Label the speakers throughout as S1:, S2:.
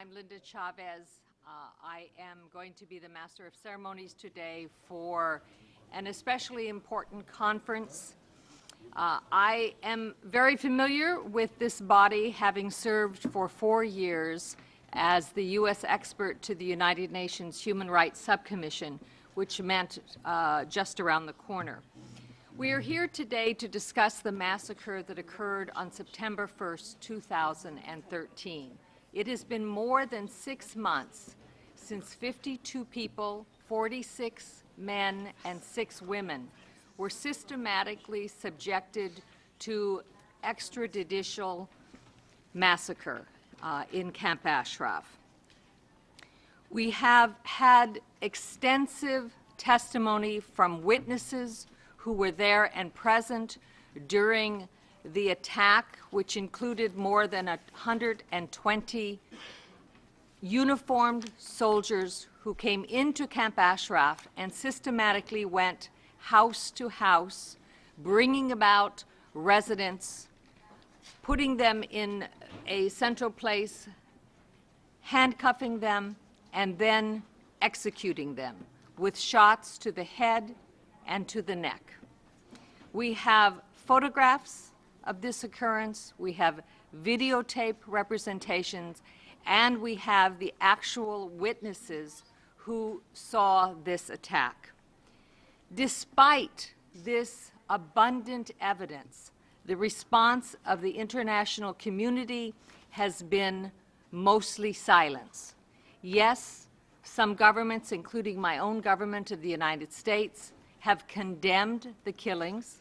S1: I'm Linda Chavez. I am going to be the Master of Ceremonies today for an especially important conference. I am very familiar with this body, having served for 4 years as the U.S. expert to the United Nations Human Rights Subcommission, which meant just around the corner. We are here today to discuss the massacre that occurred on September 1st, 2013. It has been more than 6 months since 52 people, 46 men and 6 women, were systematically subjected to extrajudicial massacre in Camp Ashraf. We have had extensive testimony from witnesses who were there and present during the attack, which included more than 120 uniformed soldiers who came into Camp Ashraf and systematically went house to house, bringing about residents, putting them in a central place, handcuffing them, and then executing them with shots to the head and to the neck. We have photographs of this occurrence, we have videotape representations, and we have the actual witnesses who saw this attack. Despite this abundant evidence, the response of the international community has been mostly silence. Yes, some governments, including my own government of the United States, have condemned the killings.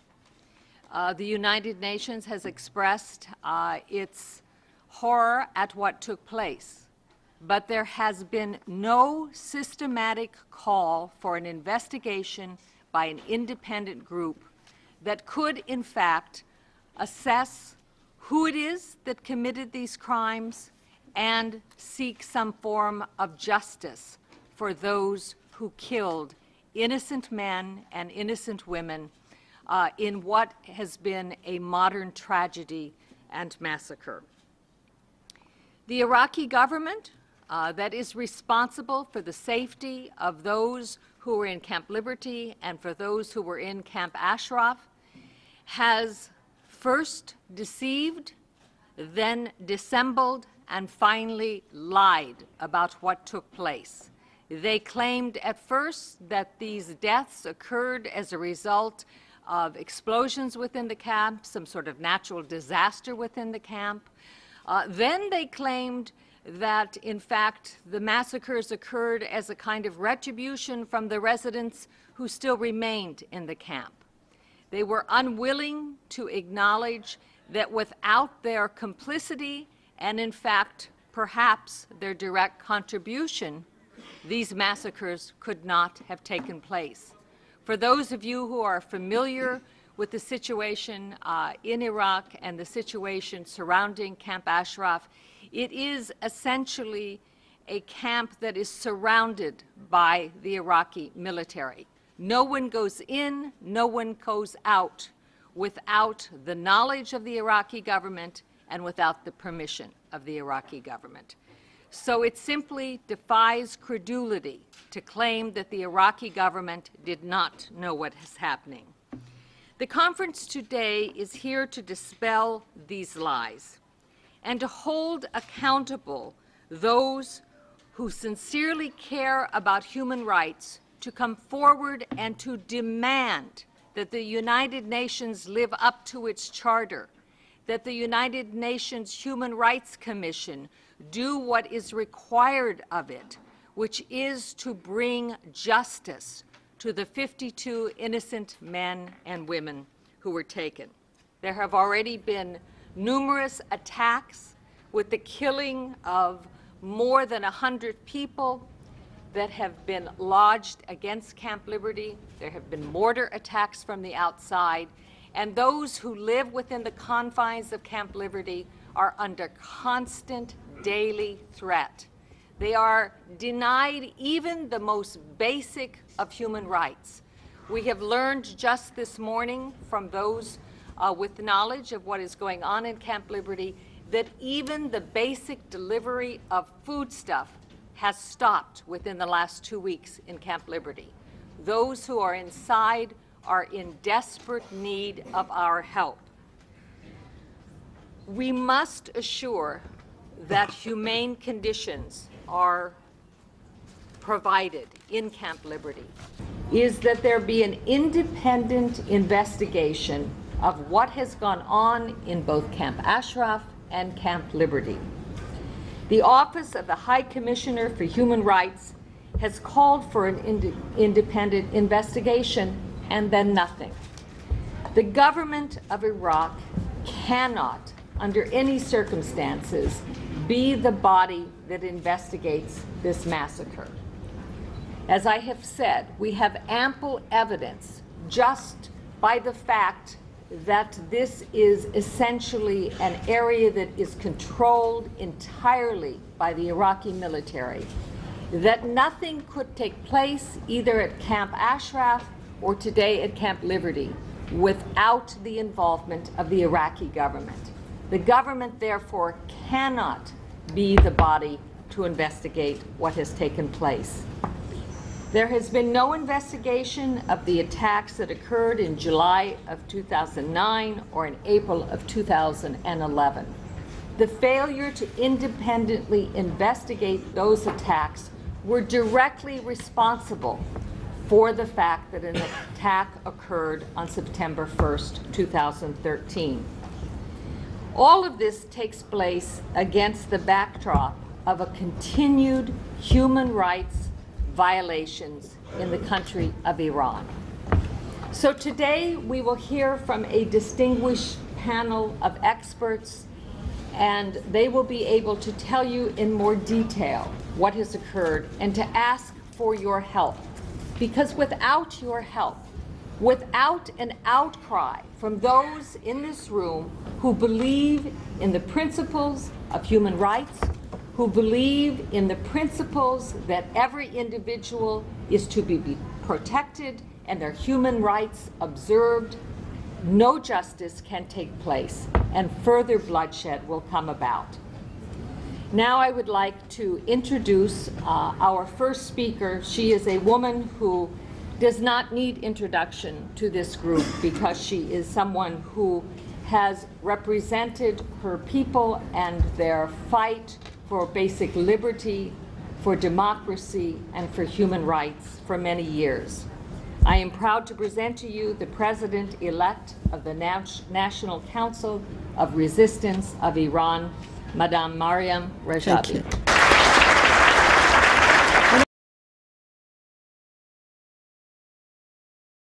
S1: The United Nations has expressed its horror at what took place, but there has been no systematic call for an investigation by an independent group that could, in fact, assess who it is that committed these crimes and seek some form of justice for those who killed innocent men and innocent women in what has been a modern tragedy and massacre. The Iraqi government that is responsible for the safety of those who were in Camp Liberty and for those who were in Camp Ashraf has first deceived, then dissembled, and finally lied about what took place. They claimed at first that these deaths occurred as a result of explosions within the camp, some sort of natural disaster within the camp. Then they claimed that, in fact, the massacres occurred as a kind of retribution from the residents who still remained in the camp. They were unwilling to acknowledge that without their complicity and, in fact, perhaps their direct contribution, these massacres could not have taken place. For those of you who are familiar with the situation in Iraq and the situation surrounding Camp Ashraf, it is essentially a camp that is surrounded by the Iraqi military. No one goes in, no one goes out without the knowledge of the Iraqi government and without the permission of the Iraqi government. So it simply defies credulity to claim that the Iraqi government did not know what is happening. The conference today is here to dispel these lies and to hold accountable those who sincerely care about human rights to come forward and to demand that the United Nations live up to its charter, that the United Nations Human Rights Commission do what is required of it, which is to bring justice to the 52 innocent men and women who were taken. There have already been numerous attacks with the killing of more than 100 people that have been lodged against Camp Liberty. There have been mortar attacks from the outside, and those who live within the confines of Camp Liberty are under constant daily threat. They are denied even the most basic of human rights. We have learned just this morning from those with knowledge of what is going on in Camp Liberty that even the basic delivery of foodstuff has stopped within the last 2 weeks in Camp Liberty. Those who are inside are in desperate need of our help. We must assure that humane conditions are provided in Camp Liberty, is that there be an independent investigation of what has gone on in both Camp Ashraf and Camp Liberty. The Office of the High Commissioner for Human Rights has called for an independent investigation and then nothing. The government of Iraq cannot, under any circumstances, be the body that investigates this massacre. As I have said, we have ample evidence just by the fact that this is essentially an area that is controlled entirely by the Iraqi military, that nothing could take place either at Camp Ashraf or today at Camp Liberty without the involvement of the Iraqi government. The government, therefore, cannot be the body to investigate what has taken place. There has been no investigation of the attacks that occurred in July of 2009 or in April of 2011. The failure to independently investigate those attacks were directly responsible for the fact that an attack occurred on September 1st, 2013. All of this takes place against the backdrop of a continued human rights violations in the country of Iran. So today we will hear from a distinguished panel of experts, and they will be able to tell you in more detail what has occurred and to ask for your help. Because without your help, without an outcry from those in this room who believe in the principles of human rights, who believe in the principles that every individual is to be protected and their human rights observed, no justice can take place and further bloodshed will come about. Now I would like to introduce our first speaker. She is a woman who does not need introduction to this group because she is someone who has represented her people and their fight for basic liberty, for democracy, and for human rights for many years. I am proud to present to you the President-elect of the National Council of Resistance of Iran, Madame Mariam Rajabi.
S2: Thank you.